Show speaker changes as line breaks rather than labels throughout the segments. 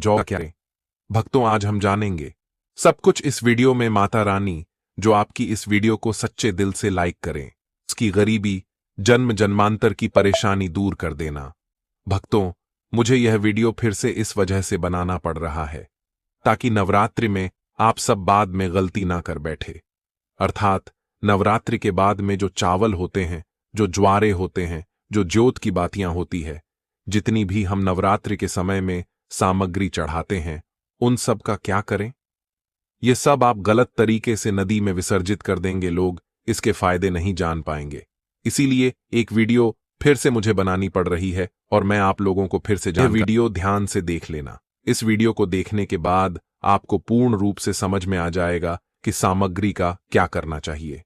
जौ क्या है? भक्तों, आज हम जानेंगे सब कुछ इस वीडियो में। माता रानी जो आपकी इस वीडियो को सच्चे दिल से लाइक करें, उसकी गरीबी, जन्म जन्मांतर की परेशानी दूर कर देना। भक्तों, मुझे यह वीडियो फिर से इस वजह से बनाना पड़ रहा है ताकि नवरात्रि में आप सब बाद में गलती ना कर बैठे। अर्थात नवरात्रि के बाद में जो चावल होते हैं, जो ज्वारे होते हैं, जो ज्योत की बातियां होती है, जितनी भी हम नवरात्रि के समय में सामग्री चढ़ाते हैं, उन सब का क्या करें? ये सब आप गलत तरीके से नदी में विसर्जित कर देंगे। लोग इसके फायदे नहीं जान पाएंगे। इसीलिए एक वीडियो फिर से मुझे बनानी पड़ रही है और मैं आप लोगों को फिर से यह वीडियो ध्यान से देख लेना। इस वीडियो को देखने के बाद आपको पूर्ण रूप से समझ में आ जाएगा कि सामग्री का क्या करना चाहिए।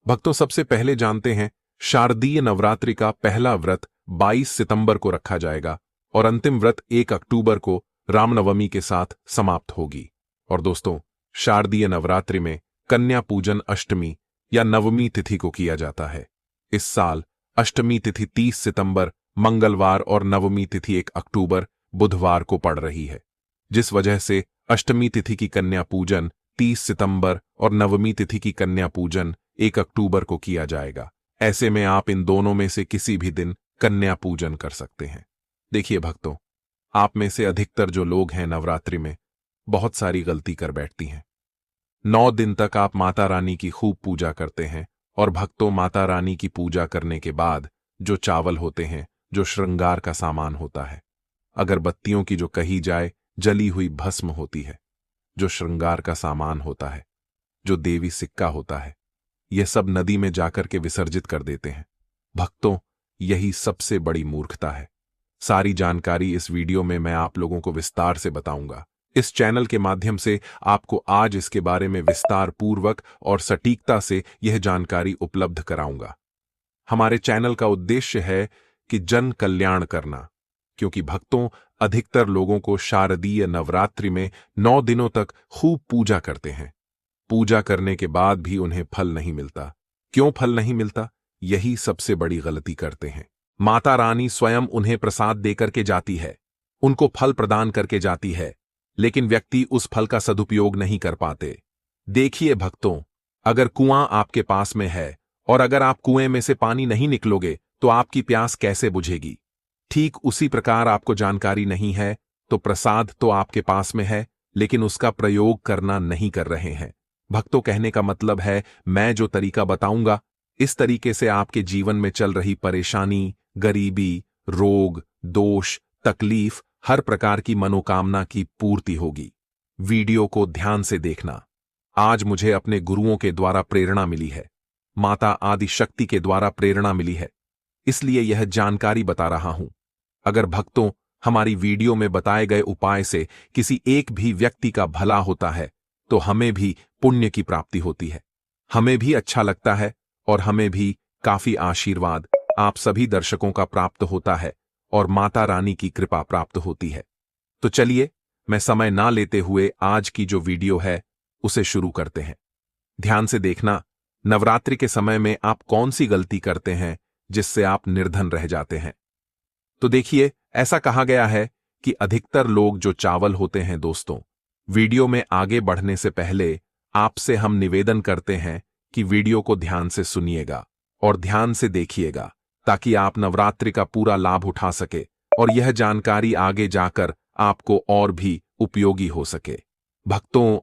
भक्तों, सबसे पहले जानते हैं, शारदीय नवरात्रि का पहला व्रत 22 सितंबर को रखा जाएगा और अंतिम व्रत 1 अक्टूबर को रामनवमी के साथ समाप्त होगी। और दोस्तों, शारदीय नवरात्रि में कन्या पूजन अष्टमी या नवमी तिथि को किया जाता है। इस साल अष्टमी तिथि 30 सितंबर मंगलवार और नवमी तिथि 1 अक्टूबर बुधवार को पड़ रही है, जिस वजह से अष्टमी तिथि की कन्या पूजन 30 सितंबर और नवमी तिथि की कन्या पूजन 1 अक्टूबर को किया जाएगा। ऐसे में आप इन दोनों में से किसी भी दिन कन्या पूजन कर सकते हैं। देखिए भक्तों, आप में से अधिकतर जो लोग हैं नवरात्रि में बहुत सारी गलती कर बैठती हैं। 9 दिन तक आप माता रानी की खूब पूजा करते हैं और भक्तों, माता रानी की पूजा करने के बाद जो चावल होते हैं, जो श्रृंगार का सामान होता है, अगरबत्तियों की जो कही जाए जली हुई भस्म होती है, जो श्रृंगार का सामान होता है, जो देवी सिक्का होता है, यह सब नदी में जाकर के विसर्जित कर देते हैं। भक्तों, यही सबसे बड़ी मूर्खता है। सारी जानकारी इस वीडियो में मैं आप लोगों को विस्तार से बताऊंगा। इस चैनल के माध्यम से आपको आज इसके बारे में विस्तार पूर्वक और सटीकता से यह जानकारी उपलब्ध कराऊंगा। हमारे चैनल का उद्देश्य है कि जन कल्याण करना, क्योंकि भक्तों, अधिकतर लोगों को शारदीय नवरात्रि में 9 दिनों तक खूब पूजा करते हैं। पूजा करने के बाद भी उन्हें फल नहीं मिलता। क्यों फल नहीं मिलता? यही सबसे बड़ी गलती करते हैं। माता रानी स्वयं उन्हें प्रसाद देकर के जाती है, उनको फल प्रदान करके जाती है, लेकिन व्यक्ति उस फल का सदुपयोग नहीं कर पाते। देखिए भक्तों, अगर कुआं आपके पास में है और अगर आप कुएं में से पानी नहीं निकलोगे तो आपकी प्यास कैसे बुझेगी? ठीक उसी प्रकार आपको जानकारी नहीं है तो प्रसाद तो आपके पास में है, लेकिन उसका प्रयोग करना नहीं कर रहे हैं। भक्तों, कहने का मतलब है, मैं जो तरीका बताऊंगा, इस तरीके से आपके जीवन में चल रही परेशानी, गरीबी, रोग, दोष, तकलीफ, हर प्रकार की मनोकामना की पूर्ति होगी। वीडियो को ध्यान से देखना। आज मुझे अपने गुरुओं के द्वारा प्रेरणा मिली है, माता आदि शक्ति के द्वारा प्रेरणा मिली है, इसलिए यह जानकारी बता रहा हूं। अगर भक्तों, हमारी वीडियो में बताए गए उपाय से किसी एक भी व्यक्ति का भला होता है तो हमें भी पुण्य की प्राप्ति होती है, हमें भी अच्छा लगता है और हमें भी काफी आशीर्वाद आप सभी दर्शकों का प्राप्त होता है और माता रानी की कृपा प्राप्त होती है। तो चलिए, मैं समय ना लेते हुए आज की जो वीडियो है उसे शुरू करते हैं। ध्यान से देखना, नवरात्रि के समय में आप कौन सी गलती करते हैं जिससे आप निर्धन रह जाते हैं। तो देखिए, ऐसा कहा गया है कि अधिकतर लोग जो चावल होते हैं, दोस्तों, वीडियो में आगे बढ़ने से पहले आपसे हम निवेदन करते हैं कि वीडियो को ध्यान से सुनिएगा और ध्यान से देखिएगा ताकि आप नवरात्रि का पूरा लाभ उठा सके और यह जानकारी आगे जाकर आपको और भी उपयोगी हो सके। भक्तों,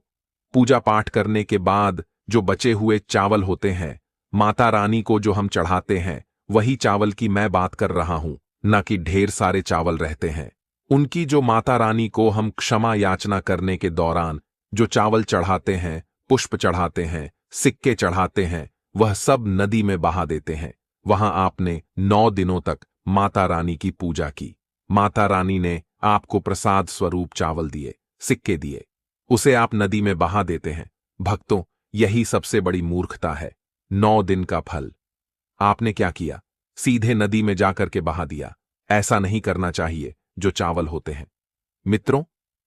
पूजा पाठ करने के बाद जो बचे हुए चावल होते हैं, माता रानी को जो हम चढ़ाते हैं, वही चावल की मैं बात कर रहा हूं, न कि ढेर सारे चावल रहते हैं। उनकी जो माता रानी को हम क्षमा याचना करने के दौरान जो चावल चढ़ाते हैं, पुष्प चढ़ाते हैं, सिक्के चढ़ाते हैं, वह सब नदी में बहा देते हैं। वहां आपने 9 दिनों तक माता रानी की पूजा की। माता रानी ने आपको प्रसाद स्वरूप चावल दिए, सिक्के दिए, उसे आप नदी में बहा देते हैं। भक्तों, यही सबसे बड़ी मूर्खता है। 9 दिन का फल आपने क्या किया? सीधे नदी में जाकर के बहा दिया। ऐसा नहीं करना चाहिए जो चावल होते हैं। मित्रों,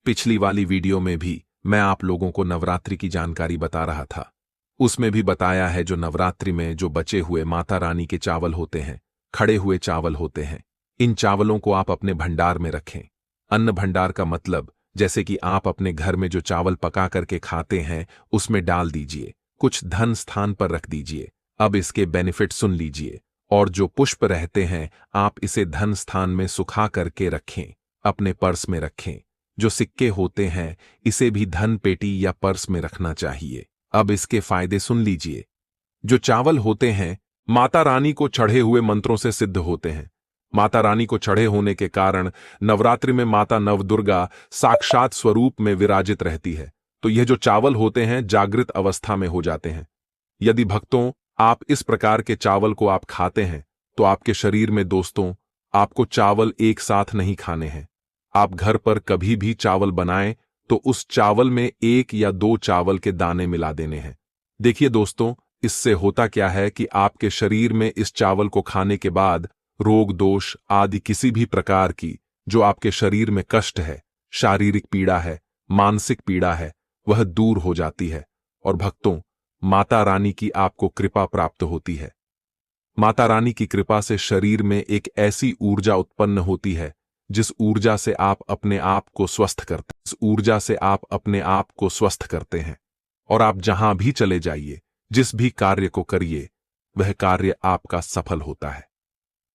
पिछली वाली वीडियो में भी मैं आप लोगों को नवरात्रि की जानकारी बता रहा था। उसमें भी बताया है जो नवरात्रि में जो बचे हुए माता रानी के चावल होते हैं, खड़े हुए चावल होते हैं, इन चावलों को आप अपने भंडार में रखें। अन्न भंडार का मतलब जैसे कि आप अपने घर में जो चावल पका करके खाते हैं उसमें डाल दीजिए, कुछ धन स्थान पर रख दीजिए। अब इसके बेनिफिट सुन लीजिए। और जो पुष्प रहते हैं आप इसे धन स्थान में सुखा करके रखें, अपने पर्स में रखें। जो सिक्के होते हैं इसे भी धन पेटी या पर्स में रखना चाहिए। अब इसके फायदे सुन लीजिए। जो चावल होते हैं माता रानी को चढ़े हुए मंत्रों से सिद्ध होते हैं। माता रानी को चढ़े होने के कारण नवरात्रि में माता नवदुर्गा साक्षात स्वरूप में विराजित रहती है। तो यह जो चावल होते हैं जागृत अवस्था में हो जाते हैं। यदि भक्तों आप इस प्रकार के चावल को आप खाते हैं तो आपके शरीर में दोस्तों आपको चावल एक साथ नहीं खाने हैं। आप घर पर कभी भी चावल बनाएं तो उस चावल में 1 या 2 चावल के दाने मिला देने हैं। देखिए दोस्तों, इससे होता क्या है कि आपके शरीर में इस चावल को खाने के बाद रोग दोष आदि किसी भी प्रकार की जो आपके शरीर में कष्ट है, शारीरिक पीड़ा है, मानसिक पीड़ा है, वह दूर हो जाती है। और भक्तों माता रानी की आपको कृपा प्राप्त होती है। माता रानी की कृपा से शरीर में एक ऐसी ऊर्जा उत्पन्न होती है जिस ऊर्जा से आप अपने आप को स्वस्थ करते हैं। और आप जहां भी चले जाइए, जिस भी कार्य को करिए, वह कार्य आपका सफल होता है।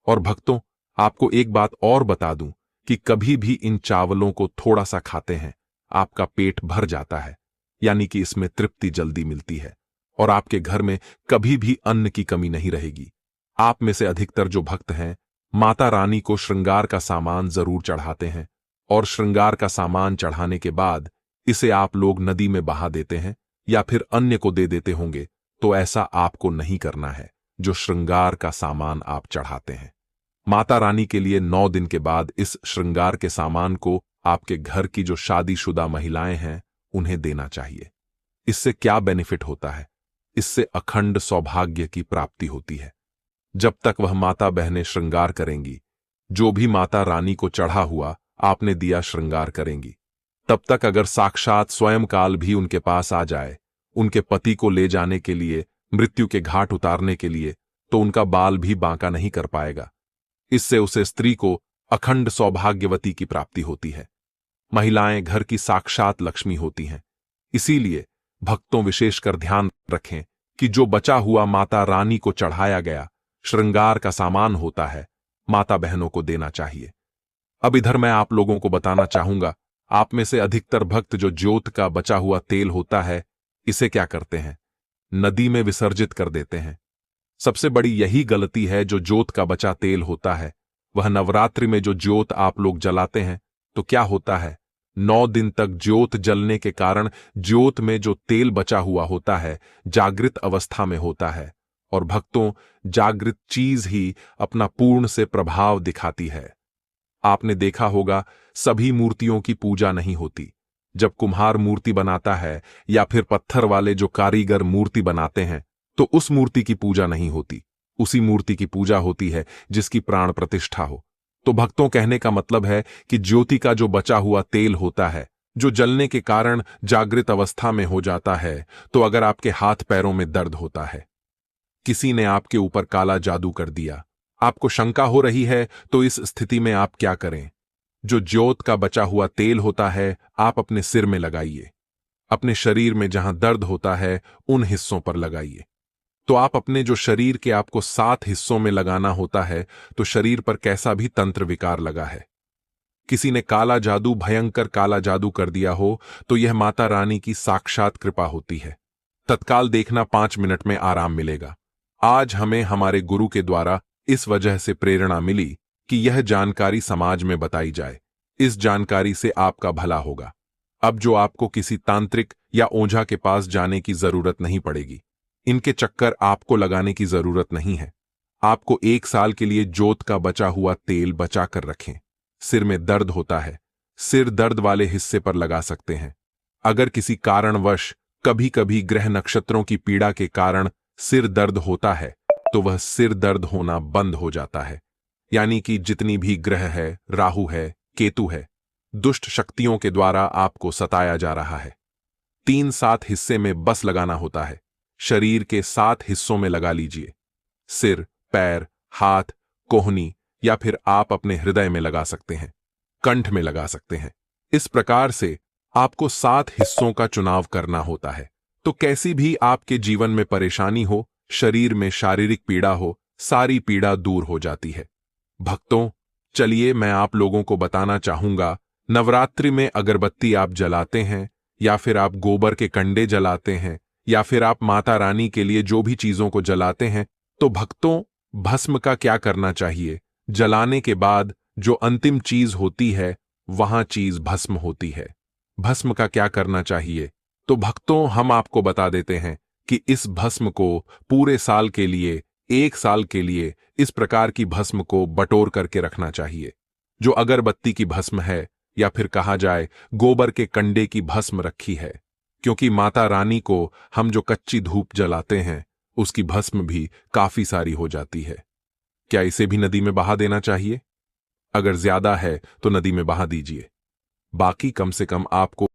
और भक्तों आपको एक बात और बता दूं कि कभी भी इन चावलों को थोड़ा सा खाते हैं आपका पेट भर जाता है, यानी कि इसमें तृप्ति जल्दी मिलती है और आपके घर में कभी भी अन्न की कमी नहीं रहेगी। आप में से अधिकतर जो भक्त हैं माता रानी को श्रृंगार का सामान जरूर चढ़ाते हैं और श्रृंगार का सामान चढ़ाने के बाद इसे आप लोग नदी में बहा देते हैं या फिर अन्य को दे देते होंगे। तो ऐसा आपको नहीं करना है। जो श्रृंगार का सामान आप चढ़ाते हैं माता रानी के लिए 9 दिन के बाद इस श्रृंगार के सामान को आपके घर की जो शादीशुदा महिलाएं हैं उन्हें देना चाहिए। इससे क्या बेनिफिट होता है? इससे अखंड सौभाग्य की प्राप्ति होती है। जब तक वह माता बहनें श्रृंगार करेंगी, जो भी माता रानी को चढ़ा हुआ आपने दिया श्रृंगार करेंगी, तब तक अगर साक्षात स्वयं काल भी उनके पास आ जाए उनके पति को ले जाने के लिए, मृत्यु के घाट उतारने के लिए, तो उनका बाल भी बांका नहीं कर पाएगा। इससे उसे स्त्री को अखंड सौभाग्यवती की प्राप्ति होती है। महिलाएं घर की साक्षात लक्ष्मी होती हैं। इसीलिए भक्तों विशेषकर ध्यान रखें कि जो बचा हुआ माता रानी को चढ़ाया गया श्रृंगार का सामान होता है माता बहनों को देना चाहिए। अब इधर मैं आप लोगों को बताना चाहूंगा, आप में से अधिकतर भक्त जो ज्योत का बचा हुआ तेल होता है इसे क्या करते हैं? नदी में विसर्जित कर देते हैं। सबसे बड़ी यही गलती है। जो ज्योत का बचा तेल होता है वह नवरात्रि में जो ज्योत आप लोग जलाते हैं तो क्या होता है, 9 दिन तक ज्योत जलने के कारण ज्योत में जो तेल बचा हुआ होता है जागृत अवस्था में होता है। और भक्तों जागृत चीज ही अपना पूर्ण से प्रभाव दिखाती है। आपने देखा होगा सभी मूर्तियों की पूजा नहीं होती। जब कुम्हार मूर्ति बनाता है या फिर पत्थर वाले जो कारीगर मूर्ति बनाते हैं तो उस मूर्ति की पूजा नहीं होती। उसी मूर्ति की पूजा होती है जिसकी प्राण प्रतिष्ठा हो। तो भक्तों कहने का मतलब है कि ज्योति का जो बचा हुआ तेल होता है जो जलने के कारण जागृत अवस्था में हो जाता है, तो अगर आपके हाथ पैरों में दर्द होता है, किसी ने आपके ऊपर काला जादू कर दिया, आपको शंका हो रही है, तो इस स्थिति में आप क्या करें? जो ज्योत का बचा हुआ तेल होता है आप अपने सिर में लगाइए। अपने शरीर में जहां दर्द होता है उन हिस्सों पर लगाइए। तो आप अपने जो शरीर के आपको 7 हिस्सों में लगाना होता है, तो शरीर पर कैसा भी तंत्र विकार लगा है, किसी ने काला जादू, भयंकर काला जादू कर दिया हो, तो यह माता रानी की साक्षात कृपा होती है। तत्काल देखना 5 मिनट में आराम मिलेगा। आज हमें हमारे गुरु के द्वारा इस वजह से प्रेरणा मिली कि यह जानकारी समाज में बताई जाए। इस जानकारी से आपका भला होगा। अब जो आपको किसी तांत्रिक या ओझा के पास जाने की जरूरत नहीं पड़ेगी। इनके चक्कर आपको लगाने की जरूरत नहीं है। आपको 1 साल के लिए ज्योत का बचा हुआ तेल बचा कर रखें। सिर में दर्द होता है, सिर दर्द वाले हिस्से पर लगा सकते हैं। अगर किसी कारणवश कभी कभी ग्रह नक्षत्रों की पीड़ा के कारण सिर दर्द होता है, तो वह सिर दर्द होना बंद हो जाता है। यानी कि जितनी भी ग्रह है, राहु है, केतु है, दुष्ट शक्तियों के द्वारा आपको सताया जा रहा है। 3-7 हिस्से में बस लगाना होता है। शरीर के 7 हिस्सों में लगा लीजिए। सिर, पैर, हाथ, कोहनी, या फिर आप अपने हृदय में लगा सकते हैं, कंठ में लगा सकते हैं। इस प्रकार से आपको 7 हिस्सों का चुनाव करना होता है। तो कैसी भी आपके जीवन में परेशानी हो, शरीर में शारीरिक पीड़ा हो, सारी पीड़ा दूर हो जाती है। भक्तों, चलिए मैं आप लोगों को बताना चाहूंगा, नवरात्रि में अगरबत्ती आप जलाते हैं या फिर आप गोबर के कंडे जलाते हैं या फिर आप माता रानी के लिए जो भी चीजों को जलाते हैं, तो भक्तों भस्म का क्या करना चाहिए। जलाने के बाद जो अंतिम चीज होती है वहां चीज भस्म होती है। भस्म का क्या करना चाहिए, तो भक्तों हम आपको बता देते हैं कि इस भस्म को पूरे साल के लिए, 1 साल के लिए इस प्रकार की भस्म को बटोर करके रखना चाहिए। जो अगरबत्ती की भस्म है या फिर कहा जाए गोबर के कंडे की भस्म रखी है, क्योंकि माता रानी को हम जो कच्ची धूप जलाते हैं उसकी भस्म भी काफी सारी हो जाती है। क्या इसे भी नदी में बहा देना चाहिए? अगर ज्यादा है तो नदी में बहा दीजिए, बाकी कम से कम आपको